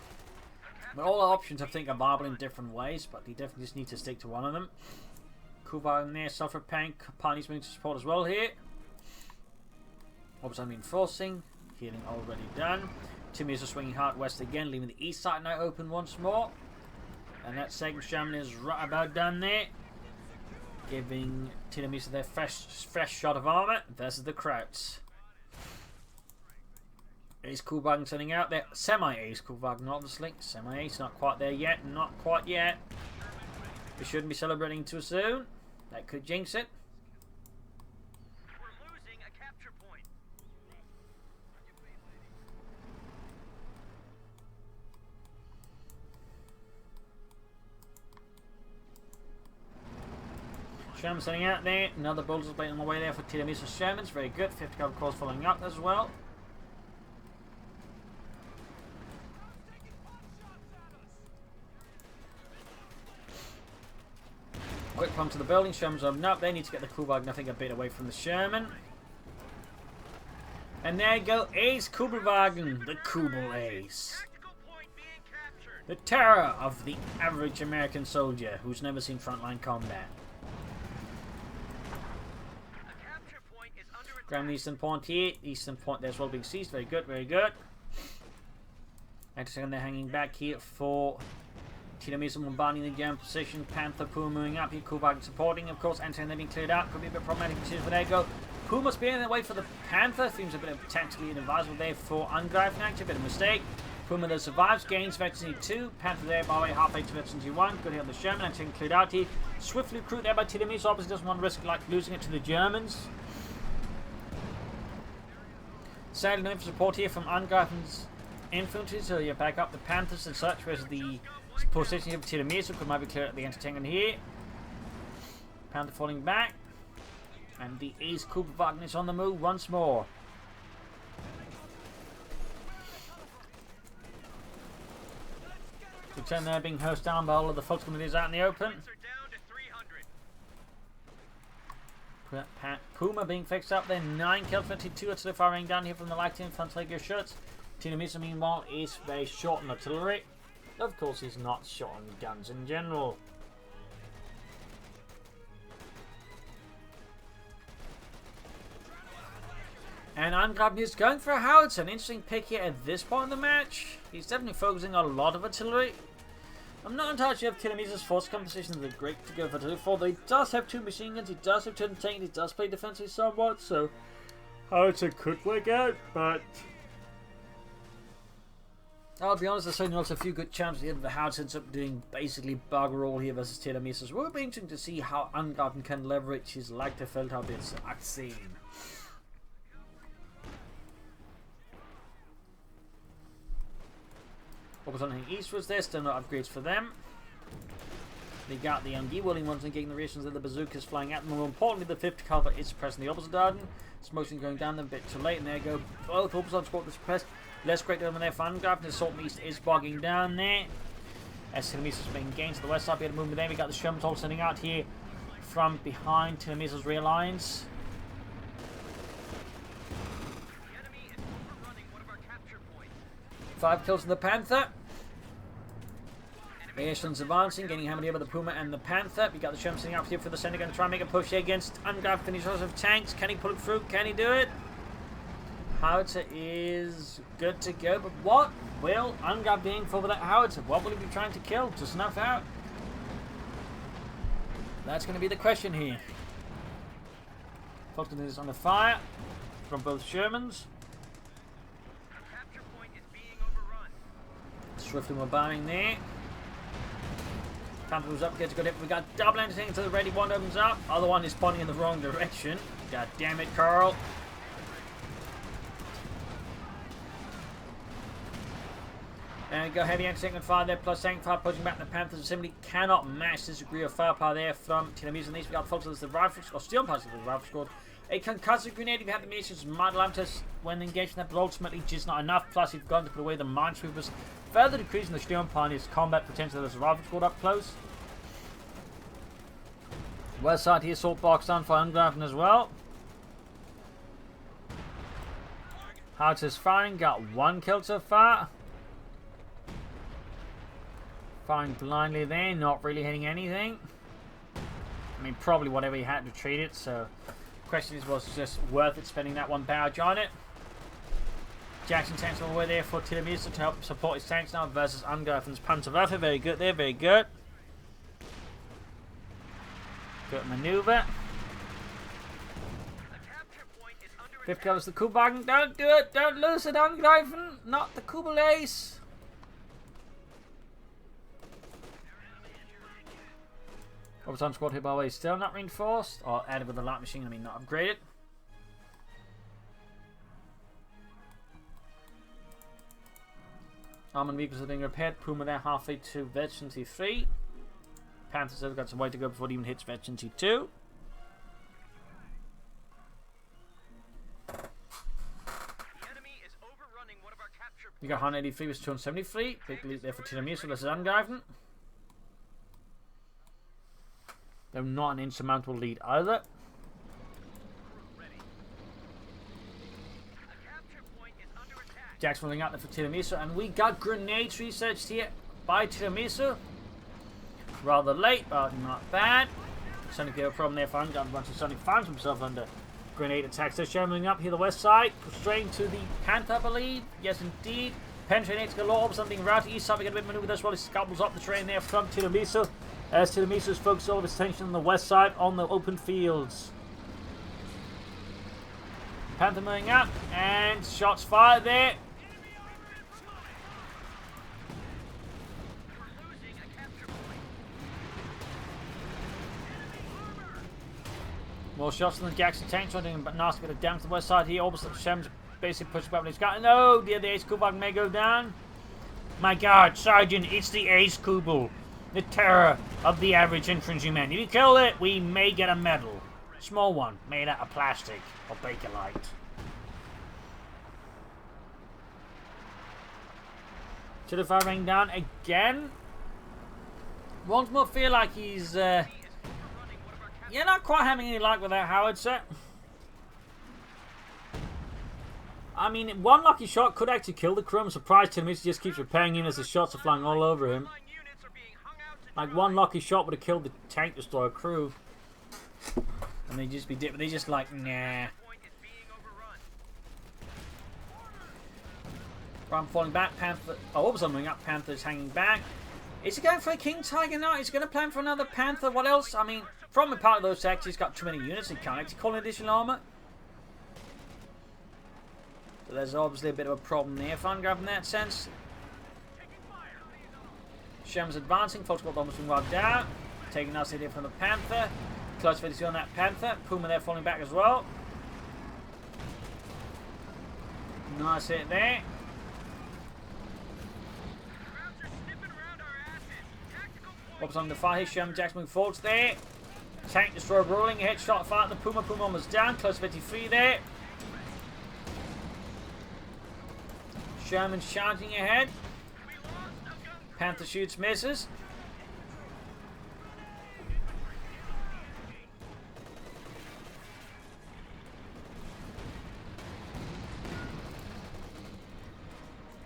Well, all our options, I think, are viable in different ways, but you definitely just need to stick to one of them. Kuban there, suffer pain. Party's moving to support as well here. Obviously, reinforcing. Healing already done. Tiramisu swinging hard west again, leaving the east side now open once more. And that second Shaman is right about done there. Giving Tiramisu their fresh shot of armor versus the Krauts. Ace Kuban sending out there. Semi-ace Kuban, obviously. Semi-ace, not quite there yet. Not quite yet. We shouldn't be celebrating too soon. That could jinx it. We're losing a capture point. Sherman sitting out there. Another bulldozer plate on the way there for Tiramisu Shermans. Very good. 50 cal, of course, following up as well. Quick pump to the building. Sherman's open up. They need to get the Kubelwagen, I think, a bit away from the Sherman. And there you go. Ace Kubelwagen. The Kubel Ace. The terror of the average American soldier who's never seen frontline combat. Grab the eastern point here. Eastern point there as well being seized. Very good, very good. Next second they're hanging back here for Tiramisu bombarding the German position. Panther, Puma moving up here. Kubelwagen supporting, of course. Anton they're being cleared out. Could be a bit problematic decision, but there you go. Puma's being in the way for the Panther. Seems a bit of tactically inadvisable there for Angreifenv. Actually, a bit of a mistake. Puma that survives, gains Veteran 2. Panther there by the way, halfway to Veteran 1. Good here on the Sherman. Anton cleared out here. Swiftly recruit there by Tiramisu. Obviously doesn't want to risk like losing it to the Germans. Sadly, no support here from Angreifenv's infantry, so you back up the Panthers and such, whereas the position of Tiramisu could maybe clear at the entertainment here. Panther falling back. And the Ace Kubelwagen is on the move once more. Return there being hosed down by all of the Volkskommandos out in the open. Puma being fixed up there. 9 kills, 22 are so far raining down here from the light team. Frontlager shots. Tiramisu meanwhile is very short on artillery. Of course he's not short on guns in general. And Angreifenv is going for a howitzer. An interesting pick here at this point in the match. He's definitely focusing on a lot of artillery. I'm not entirely sure if Tiramisu's force compositions are great to go for artillery for. He does have 2 machine guns, he does have 2 tanks, he does play defensively somewhat, so howitzer could work out, but I'll be honest, there's certainly also a few good chances here that the howitzer ends up doing basically bugger all here versus Tiramisu. So it will be interesting to see how Angreifenv can leverage his leichte Feldhaubitze. Focus on heading eastwards there, still no upgrades for them. They got the Angoville ones and getting the rations of the bazookas flying at them. More importantly, the 50 caliber is suppressing the opposite garden. Smoking going down them a bit too late, and there you go. Both opposite squad suppressed. Less great over there for Angreifenv. The assault east is bogging down there. As Tiramisu's making gains to the west side, we had a movement there. We got the Sherman all sending out here from behind Tiramisu's rear lines. 5 kills to the Panther. Variations advancing, getting hammered here by the Puma and the Panther. We got the Sherman sitting up here for the center, going to try and make a push here against Angreifenv. He's also have tanks. Can he pull it through? Can he do it? Howitzer is good to go, but what will Angreifenv be aiming for with that Howitzer? What will he be trying to kill to snuff out? That's going to be the question here. Fulton is under fire from both Shermans. Swiftly bombarding there. Panther was up, gets a good hit. We got double entertaining to the ready. One opens up. Other one is pointing in the wrong direction. God damn it, Carl. And go heavy anti-tank fire there, plus tank fire pushing back the Panthers. Simply cannot match this degree of firepower there from Tiramisu. And these we got folks as the rifle squad, steel parts of the rifle squad. A concussive grenade, if you have the munitions, might allow us when engaged in that, but ultimately just not enough. Plus, you've gone to put away the minesweepers, further decreasing the Sturm Pioneer's combat potential as a rifle squad up close. West side here, assault box down for Angreifenv as well. Howitzer's firing, got 1 kill so far. Firing blindly there, not really hitting anything. I mean, probably whatever he had to treat it, so question is, was it just worth it spending that 1 barrage on it? Jackson tanks all the way there for Tiramisu to help support his tanks now versus Angreifenv's Panzerwaffe. Very good there, very good. Good maneuver. 50 covers the Kubelwagen. Don't do it! Don't lose it, Angreifen! Not the Kubel Ace! Overtime squad here by the way, still not reinforced, or added with the light machine, I mean not upgraded. Armoured vehicles are being repaired. Puma there halfway to Veteran 3. Panthers have got some way to go before it even hits Veteran 2. We got 183 versus 273. Big lead there for Tiramisu versus Angreifenv. They're not an insurmountable lead either. Jack's rolling out there for Tiramisu, and we got grenades researched here by Tiramisu. Rather late, but not bad. Sonic got a problem there for Angreifenv once Sonic finds himself under grenade attacks. They're shambling up here the west side, straight to the Panther, I believe. Yes, indeed. Penetrating galore, something around to east side. We get a bit of maneuver as well. He scalpels up the train there from Tiramisu. As Tiramisu is focused all of his attention on the west side on the open fields. Panther moving up, and shots fired there. More shots from the Jackson tank, trying to do a nasty bit of damage to the west side here. Almost like Shem's basically pushed back with his gun. No, dear, the Ace Kubal may go down. My God, Sergeant, it's the Ace Kubal. The terror of the average infantryman. If you kill it, we may get a medal. Small one, made out of plastic or Bakelite. Should have firing down again. Once more feel like he's not quite having any luck with that howitzer. I mean, one lucky shot could actually kill the crew. I'm surprised Tiramisu just keeps repairing him as the shots are flying all over him. Like, one lucky shot would have killed the tank destroyer crew. And they just be but they just like, nah. Ram falling back, Panther. Oh, all of a sudden moving up, Panther's hanging back. Is he going for a King Tiger now? Is he going to plan for another Panther? What else? I mean, from a part of those sectors, he's got too many units he can't actually call in additional armor. So there's obviously a bit of a problem there for Angreifenv in that sense. Shem's advancing, Fortifications almost been wiped out. Taking nice idea from the Panther. Close video on that Panther. Puma there falling back as well. Nice hit there. Pops on the fire here. Shem Jack's moving forwards there. Tank destroyer rolling. Headshot fire at the Puma. Puma almost down. Close 53 there. Sherman's charging ahead. Panther shoots, misses.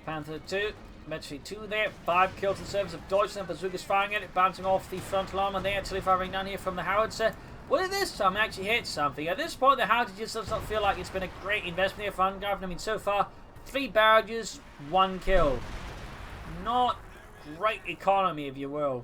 Panther 2. Metri 2 there. 5 kills in service of Deutschland. Bazooka's firing at it. Bouncing off the frontal armor there. Tilly firing down here from the howitzer. Will it this time actually hit something? At this point, the howitzer just does not feel like it's been a great investment here for Angreifenv. I mean, so far, 3 barrages, 1 kill. Not great economy, if you will.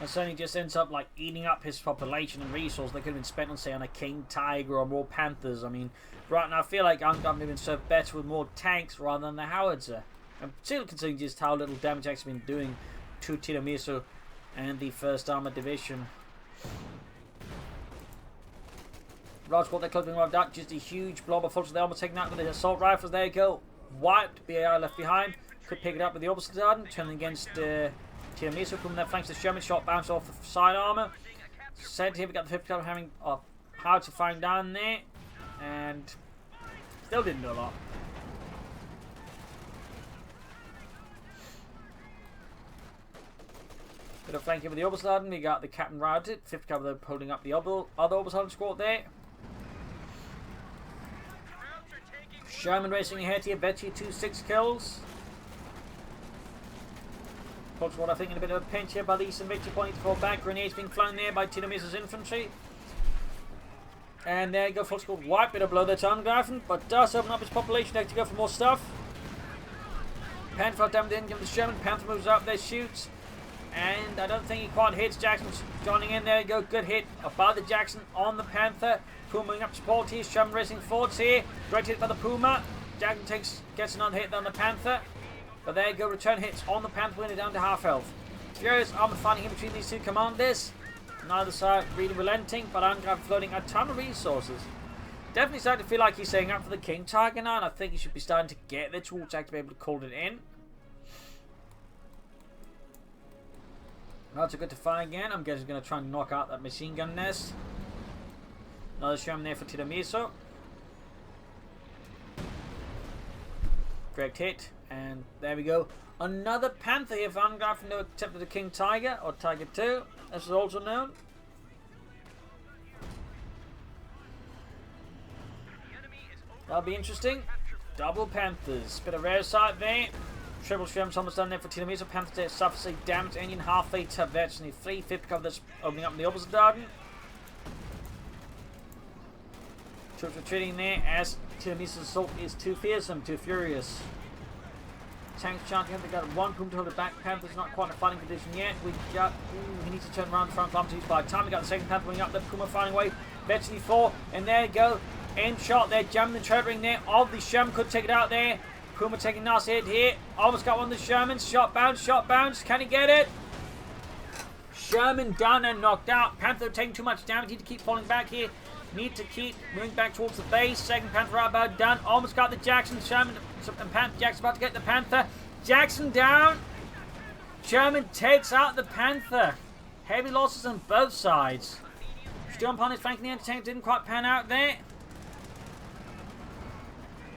And certainly just ends up like eating up his population and resources that could have been spent on, say, on a King Tiger or more Panthers. I mean, right now I feel like Angreifenv have been served better with more tanks rather than the howitzer. And particularly considering just how little damage actually been doing to Tiramisu and the 1st Armored Division. Large squad they're closing right out, just a huge blob of forces they almost taken out with the assault rifles. There you go. Wiped, BAI left behind. Could pick it up with the opposite garden, turning against Tiramisu, from their flanks. The Sherman shot bounced off the side armor. Sent here, we got the 50 caliber having howitzer firing down there, and still didn't do a lot. Bit of flanking with the Obersladen. We got the Captain routed. 50 caliber holding up the other Obersladen squad there. Sherman racing ahead here. Bet you 6 kills. Squad, I think, in a bit of a pinch here by the Eastern Victory Point to fall back. Grenades being flown there by Tiramisu's infantry. And there you go, full squad wipe. Bit of blow there to Angreifenv, but does open up his population deck to go for more stuff. Panther down in, give the Sherman. Panther moves up there, shoots. And I don't think he quite hits. Jackson's joining in. There you go, good hit by the Jackson on the Panther. Puma moving up support here. Sherman racing forwards here. Great hit by the Puma. Jackson gets another hit on the Panther. But there you go, return hits on the Panther, winning down to half health. Furious armor fighting in between these two commanders. Neither side really relenting, but Angreifenv floating a ton of resources. Definitely starting to feel like he's setting up for the King Tiger now, and I think he should be starting to get there towards to be able to call it in. That's a good to fire again. I'm guessing he's going to try and knock out that machine gun nest. Another Sherman there for Tiramisu. Correct hit. And there we go. Another Panther here for Angreifenv, no except for the King Tiger, or Tiger 2, as is also known. That'll be interesting. Double Panthers. Bit of rare sight there. Triple Shrimps almost done there for Tiramisu. Panther suffers a damage engine halfway to virtually 350 cover that's opening up in the opposite garden. Troops retreating there as Tiramisu's assault is too fearsome, too furious. Tanks charging up, they got one Puma to hold it back. Panther's not quite in a fighting condition yet. We got, he needs to turn around the front kilometers. By the time we got the second Panther going up, the Puma fighting away. Virtually 4, and there you go. End shot there, jamming the turret ring there. Of the Sherman could take it out there. Puma taking a nasty hit here. Almost got one of the Shermans. Shot bounce. Can he get it? Sherman down and knocked out. Panther taking too much damage. Need to keep falling back here. Need to keep moving back towards the base. Second Panther right about done. Almost got the Jackson. Sherman and Panther. Jackson about to get the Panther. Jackson down. Sherman takes out the Panther. Heavy losses on both sides. Still upon his flanking, the entertainment didn't quite pan out there.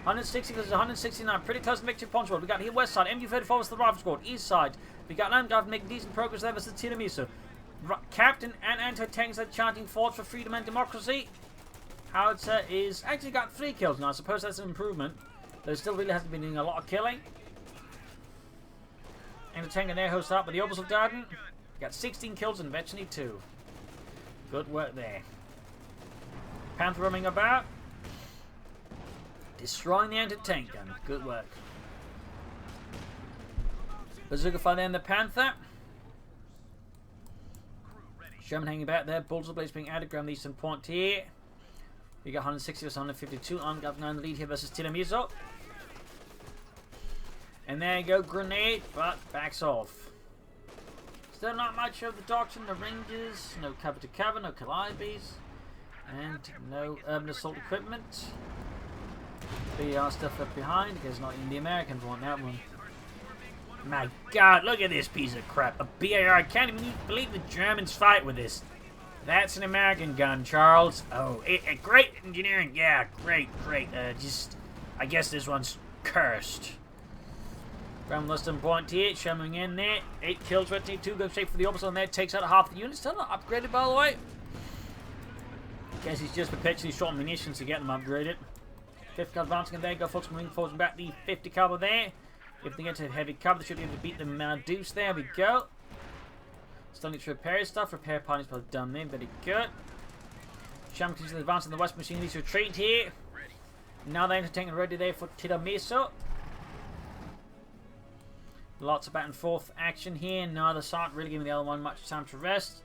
160 versus 169, pretty close to victory punch roll. We got here west side, MG34 was the rifle squad. East side, we got Angreifenv making decent progress there versus Tiramisu. Captain and anti-tanks are chanting forts for freedom and democracy. Howitzer is actually got 3 kills now. I suppose that's an improvement. Though still really hasn't been doing a lot of killing. Anti-tank and air host up with the opposite garden. We got 16 kills and virtually 2. Good work there. Panther roaming about. Destroying the anti-tank gun. Good work. Bazooka fire there in the Panther. Sherman hanging back there. Bolts of Blaze being added. Ground eastern point here. We got 160 versus 152. Angreifenv in the lead here versus Tiramisu. And there you go. Grenade, but backs off. Still not much of the doctrine. The Rangers. No cover to cover. No Calliope's. And no urban assault equipment. BR stuff left behind because not even the Americans want that one. My God, look at this piece of crap. A BAR. I can't even believe the Germans fight with this. That's an American gun, Charles. Oh, great engineering. Yeah, great. I guess this one's cursed. Ground less than point here. Sherman in there. 8 kills, 2 goes straight for the opposite on there. Takes out half the unit. Still not upgraded, by the way. Guess he's just perpetually short on munitions to get them upgraded. 50 caliber advancing in there, go full swing, forcing back the 50 caliber there. If they get to heavy cover, they should be able to beat the Deuce there. We go. Still need to repair his stuff. Repair party's probably done there. Very good. Sherman continues to advance in the west machine. Needs to retreat here. Now they're taking ready there for Tiramisu. Lots of back and forth action here. Neither side really giving the other one much time to rest.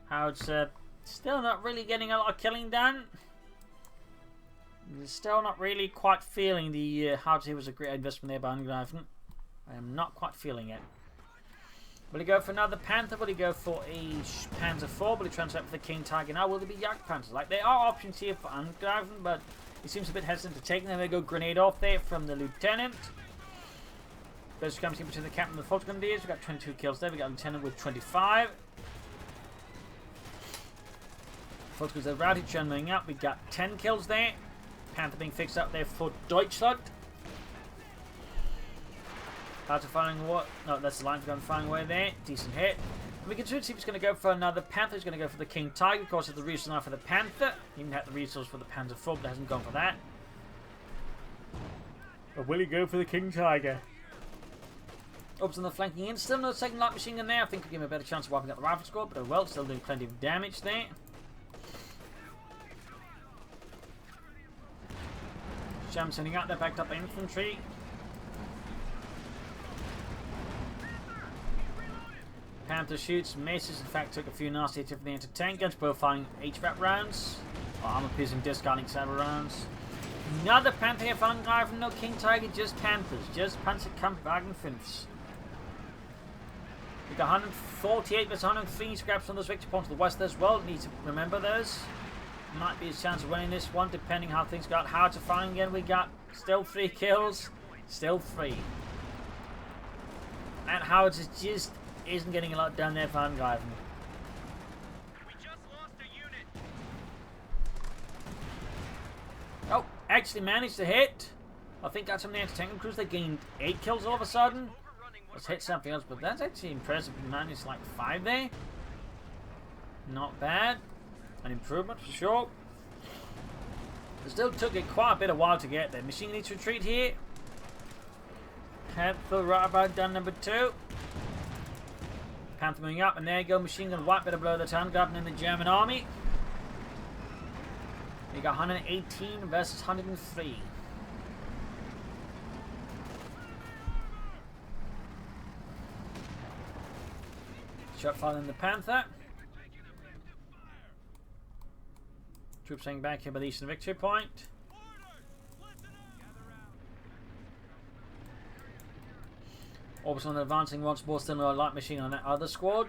Howard's still not really getting a lot of killing done. Still not really quite feeling the Howard was a great investment there by Angreifenv. I am not quite feeling it. Will he go for another Panther? Will he go for a Panzer IV? Will he translate for the King Tiger now? Will there be Yak Panthers? Like, there are options here for Angreifenv, but he seems a bit hesitant to take them. They go grenade off there from the Lieutenant. Best comes in between the Captain and the Fortifications. We've got 22 kills there. We've got Lieutenant with 25. Fortifications are routed, churning up. We've got 10 kills there. Panther being fixed up there for Deutschland. How to find what? No, that's the line for going firing away there. Decent hit. And we can soon see if he's going to go for another Panther. He's going to go for the King Tiger. Of course, it's the resource now for the Panther. He even had the resource for the Panzer IV, but hasn't gone for that. But will he go for the King Tiger? Oops, on the flanking in. Still no second light machine gun there. I think we'll give him a better chance of wiping out the rifle squad, but oh well, still doing plenty of damage there. Sham sending out their backed up infantry. Panther shoots, misses. In fact, took a few nasty hits from the anti-tank guns, both firing HVAC rounds. Or armor-piercing discarding saber rounds. Another Panther here for Angreifenv. No King Tiger, just Panthers. Just Panzerkampfwagenfünfs. We've got 148 versus 103 scraps on those victory points to the west as well. Need to remember those. Might be his chance of winning this one, depending how things got. Hard to find again. We got still 3 kills. Still 3. And Howard just isn't getting a lot done there for Angreifenv. We just lost a unit. Oh, actually managed to hit. I think that's from the anti-tank crews. They gained 8 kills all of a sudden. Let's hit something else, but that's actually impressive. We managed like 5 there. Not bad. An improvement for sure. It still took it quite a bit of while to get there. Machine needs to retreat here. Panther right about down number 2. Panther moving up, and there you go. Machine gun wipe better below the town garden in the German army. You got 118 versus 103. Shot firing the Panther. Troops hanging back here by the eastern victory point. Orbison advancing once more, still no light machine on that other squad.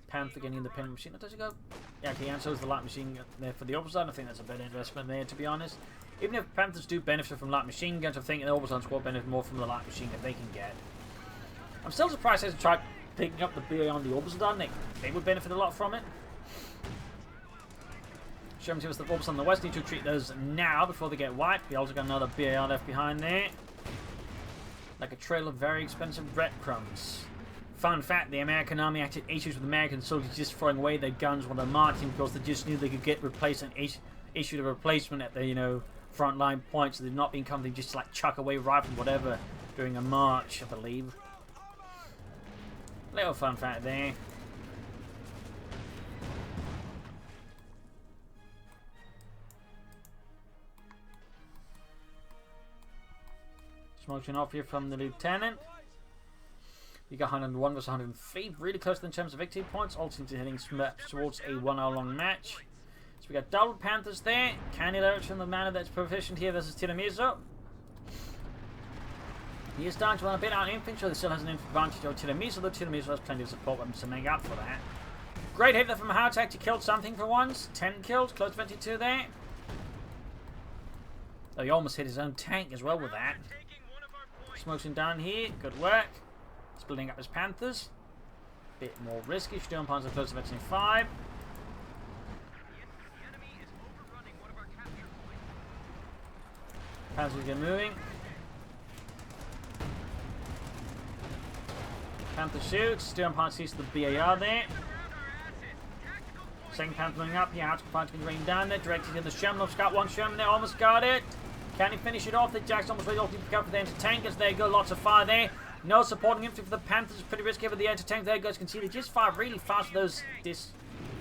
Panther getting in the pin machine. Does he go? Yeah, okay, and so is the light machine there for the Orbison. I think that's a better investment there, to be honest. Even if Panthers do benefit from light machine guns, I think the Orbison squad benefit more from the light machine that they can get. I'm still surprised they hasn't tried picking up the BA on the Orbison. They would benefit a lot from it. Show them to us the Orbison on the west. Need to retreat those now before they get wiped. We also got another BAR left behind there. Like a trail of very expensive breadcrumbs. Fun fact, the American army had issues with American soldiers just throwing away their guns while they're marching because they just knew they could get replaced and issued a replacement at the, front line points, so they've not been coming just to like chuck away rifles whatever during a march, I believe. Little fun fact there. Smoking off here from the lieutenant. You got 101 versus 103, really close in terms of victory points. All seems to be heading towards a 1 hour long match. So we got double Panthers there. Candy Lurch in the manner that's proficient here versus Tiramisu. He is starting to run a bit out in infantry, so still has an advantage over Tiramisu, though Tiramisu has plenty of support weapons to make up for that. Great hit there from Howtek to kill something for once. 10 kills, close 22 there. Oh, he almost hit his own tank as well with that. Smoking down here, good work. Splitting up his Panthers. Bit more risky. Sturm Panzer close to 25. Panthers get moving. Panther shoots. Sturm Panzer sees the BAR there. Second Panther moving up. Yeah, Howtek Panzer can rain down there. Directed in the Sherman. Got one Sherman there. Almost got it. Can he finish it off? The Jack's almost ready to pick up for the anti-tankers. There you go. Lots of fire there. No supporting infantry for the Panthers. Pretty risky for the anti-tank. There you guys can see they just fire really fast with those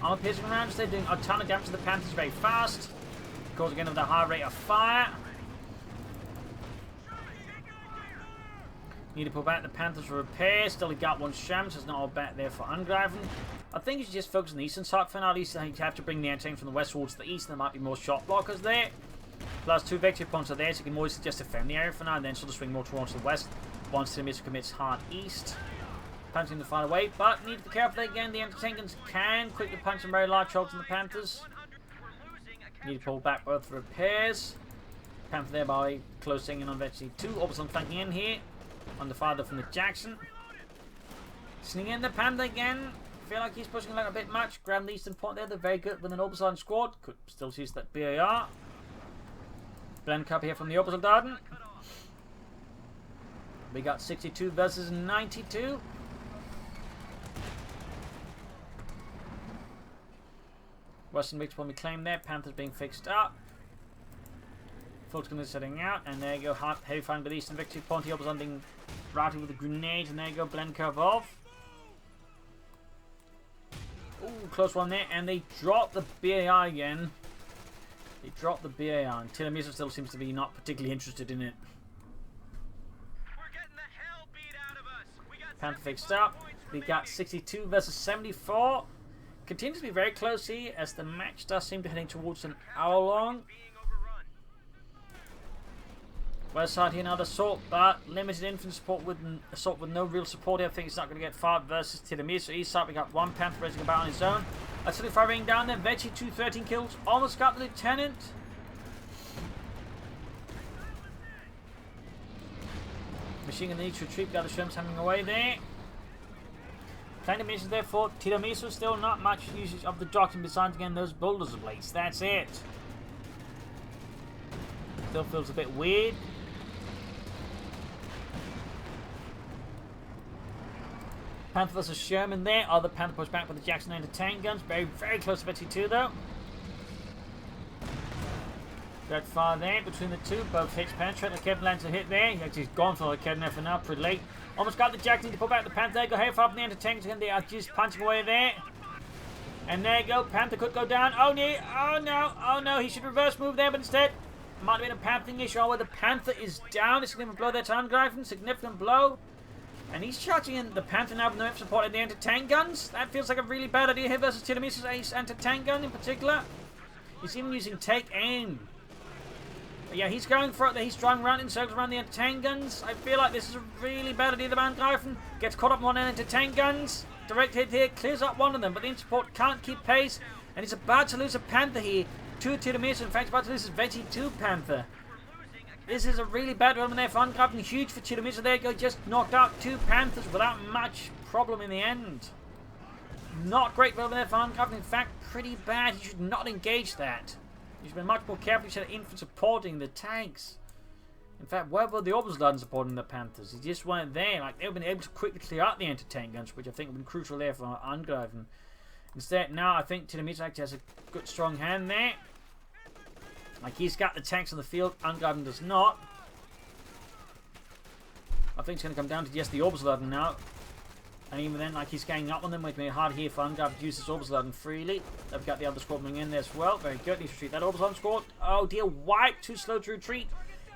armor piercing rounds. They're doing a ton of damage to the Panthers very fast. Of course, again with a high rate of fire. Need to pull back the Panthers for repair. Still he got one Sham, so it's not all back there for Angreifenv. I think you should just focus on the eastern side for now. At least you have to bring the anti-tank from the west towards the east. There might be more shot blockers there. Plus 2 victory points are there, so you can always just defend the area for now and then sort of swing more towards the west once Tiramisu commits hard east. Punching the far away, but need to be careful there again. The anti-tankers can quickly punch some very large holes in the Panthers. Need to pull back both for repairs. Panther there by closing in on virtually 2. Orbison flanking in here. Under fire from the Jackson. Sneaking in the Panther again. Feel like he's pushing like a bit much. Grab the eastern point there. They're very good with an Orbison squad. Could still use that BAR. Blend cup here from the Orbison Darden. We got 62 versus 92. Western victory point we claim there. Panthers being fixed up. Fulton is setting out. And there you go. Heavy firing by the eastern victory point. The Orbison being routed with a grenade. And there you go. Blend curve off. Ooh, close one there. And they drop the BAI again. They dropped the BAR, and Tiramisu still seems to be not particularly interested in it. We're getting the hell beat out of us. We got Panther fixed up. We got 62 versus 74. Continues to be very close here, as the match does seem to be heading towards an hour long. being overrun. West side here another assault, but limited infantry support with assault with no real support here. I think it's not going to get far versus Tiramisu. East side we got one Panther racing about on his own. Artillery firing down there. Veggie 213 kills. Almost got the lieutenant. Machine gun needs to retreat. The other Sherms hammering away there. Plenty of missions there for Tiramisu. Still not much usage of the doctrine besides again those bulldozer blades. That's it. Still feels a bit weird. Panther versus Sherman there. Other Panther pushed back with the Jackson anti-tank guns. Very, very close to 52 though. That far there between the two. Both hits penetrate. The Kevin lands a hit there. He's gone for the Kevin there for now. Pretty late. Almost got the Jackson to pull back the Panther. Go ahead, far up the anti-tanks again. They are just punching away there. And there you go. Panther could go down. Oh no. Oh no. Oh no. He should reverse move there, but instead might have been a Panther issue where the Panther is down. A significant blow there to Angreifen. Significant blow. And he's charging in the Panther now with no support in the anti-tank guns. That feels like a really bad idea here versus Tiramisu's ace anti-tank gun in particular. He's even using take aim. But yeah, he's going for it. He's driving around in circles around the anti-tank guns. I feel like this is a really bad idea. The Angreifen gets caught up in one anti-tank guns. Direct hit here clears up one of them, but the in-support can't keep pace. And he's about to lose a Panther here to Tiramisu. In fact, he's about to lose his Veggie 2 Panther. This is a really bad one there for Angreifen. Huge for Tiramisu. There you go. Just knocked out 2 Panthers without much problem in the end. Not great for there for Angreifen. In fact, pretty bad. He should not engage that. He should be much more careful. He should have infantry supporting the tanks. In fact, where were the Oberstleuten supporting the Panthers? He just weren't there. Like, they would have been able to quickly clear out the anti-tank guns, which I think would have been crucial there for Angreifen. Instead, now I think Tiramisu actually has a good, strong hand there. Like, he's got the tanks on the field. Angreifen does not. I think it's going to come down to just the Oberstleuten now. And even then, like, he's ganging up on them, making it hard here for Angreifen to use this Oberstleuten freely. They've got the other squad coming in there as well. Very good. Needs to retreat that Oberstleuten squad. Oh dear, wipe. Too slow to retreat.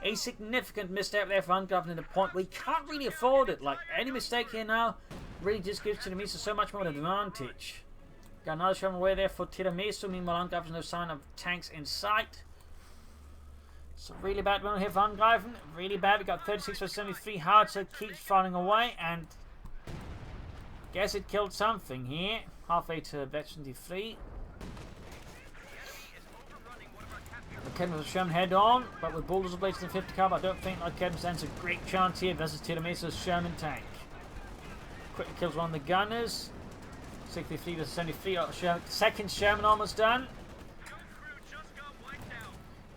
A significant misstep there for Angreifen in the point where he can't really afford it. Like, any mistake here now really just gives Tiramisu so much more of an advantage. Got another Sherman away there for Tiramisu. Meanwhile, Angreifen's no sign of tanks in sight. It's a really bad one here for Angreifen. Really bad. We got 36 for 73. Howitzer keeps firing away, and guess it killed something here. Halfway to veteran D3. McKenna with Sherman head on, but with bulldozer blades in 50 caliber, I don't think McKenna stands a great chance here versus Tiramisu's Sherman tank. Quickly kills one of the gunners. 63 to 73. Second Sherman almost done.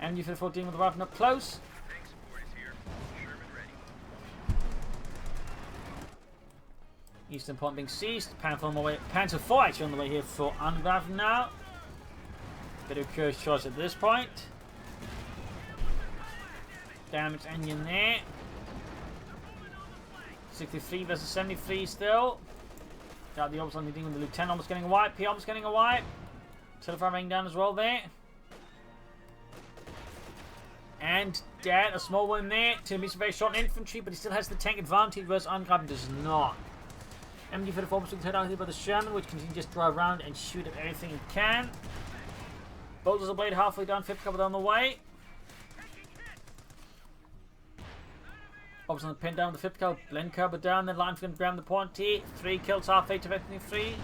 And you for the 14 with the rifle up close. Eastern point being seized. Panther on the way. Panther 4 actually on the way here for Angreifen now. Bit of a curious choice at this point. Damage engine there. 63 versus 73 still. Got the opposite leading with the Lieutenant almost getting a wipe. P almost getting a wipe. Telephone ring down as well there. And dead. A small one there. Tiramisu very short in infantry, but he still has the tank advantage, whereas Angreifen does not. MD for the former head out here by the Sherman, which can just drive around and shoot at everything he can. Bulldozer blade halfway down, 5th cover down the way. Obviously pinned down the 5th cover, blend cover down, then line for him to grab the point here. 3 kills halfway to victory 3.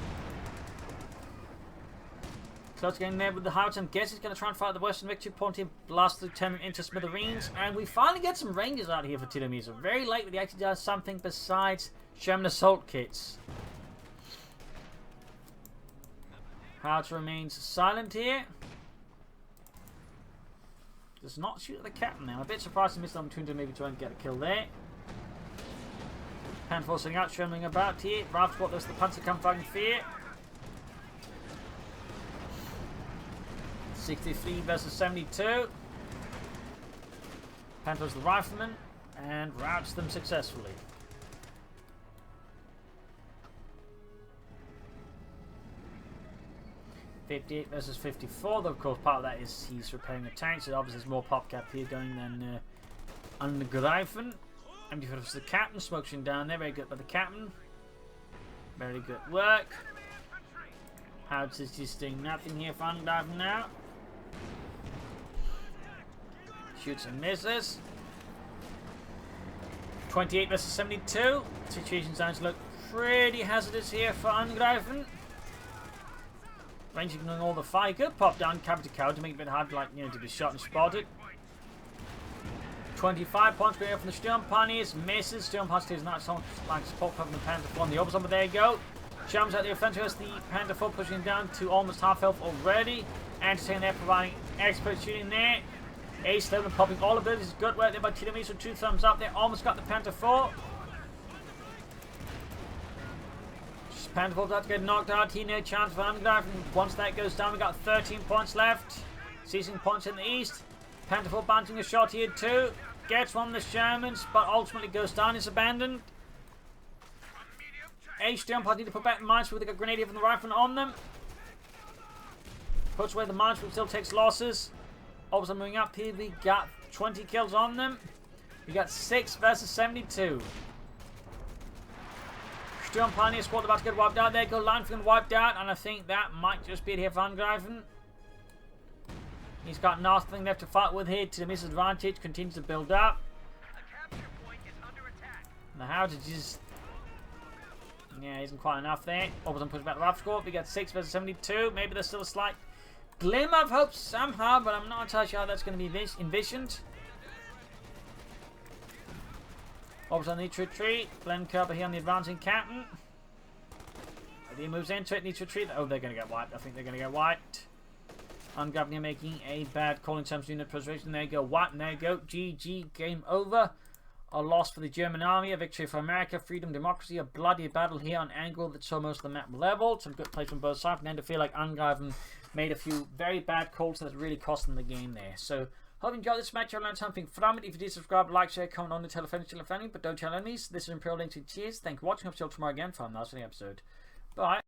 Close getting there with the Howitzer. I guess he's going to try and fight the Western victory point here, blast the Lieutenant into smithereens. And we finally get some Rangers out here for Tiramisu. Very late, but he actually does something besides Sherman assault kits. Howitzer remains silent here. Does not shoot at the captain now. I'm a bit surprised he missed the opportunity to maybe try and get a kill there. Hand forcing out, Sherman about here. Raft what does the Panzer come fighting fear. 63 versus 72. Panther's the rifleman and routs them successfully. 58 versus 54, though of course part of that is he's repairing a tank, so obviously there's more pop cap here going than Angreifen. Empty for the captain, smoking down there, very good by the captain. Very good work. Howitzer's just doing nothing here for Angreifen now. Shoots and misses. 28 versus 72. Situation sounds look pretty hazardous here for Angreifen. Range ignoring all the fire. Good pop down cover to cow to make it a bit hard, like, you know, to be shot and spotted. 25 points going up from the Sturmpaniers. Misses. Sturmpaniers takes not so much like support from the Panther 4 on the opposite, but there you go. Shams out the offensive as the Panther 4 pushing down to almost half health already. Entertaining there, providing expert shooting there. Ace level popping all abilities. Good work there by Tiramisu. 2 thumbs up there. Almost got the Panther 4. Panther's about to get knocked out. He no chance for Angreifenv. Once that goes down, we got 13 points left. Seizing points in the east. Panther bouncing a shot here too. Gets one of the Shermans, but ultimately goes down. Is abandoned. H-Jump need to put back the mines with a grenadier from the rifleman on them. Puts away the mines, but still takes losses. Also moving up here, we got 20 kills on them. We got 6 versus 72. Sturm Pioneer squad about to get wiped out. There go Leinfeld wiped out, and I think that might just be it here for Angreifen. He's got nothing left to fight with here. To his advantage, continues to build up. The capture point is under attack. The Heritage is... yeah, isn't quite enough there. Oberson pushes back the rifle score. We got 6 versus 72. Maybe there's still a slight glimmer of hope somehow, but I'm not entirely sure how that's going to be envisioned. Oberson needs to retreat. Glenn Kerber here on the advancing captain. If he moves into it, needs to retreat. Oh, they're going to get wiped. I think they're going to get wiped. Ungovernor making a bad call in terms of unit preservation. There you go. Wipe. And there you go. GG. Game over. A loss for the German army. A victory for America. Freedom, democracy. A bloody battle here on Angoville that saw most of the map leveled. Some good plays from both sides. And then to feel like Angreifen made a few very bad calls that really cost them the game there. So, hope you enjoyed this match. I learned something from it. If you did, subscribe, like, share, comment on, and tell a friend, but don't tell enemies. This is Imperial Link. Cheers. Thank you for watching. I'll see you tomorrow again for another episode. Bye.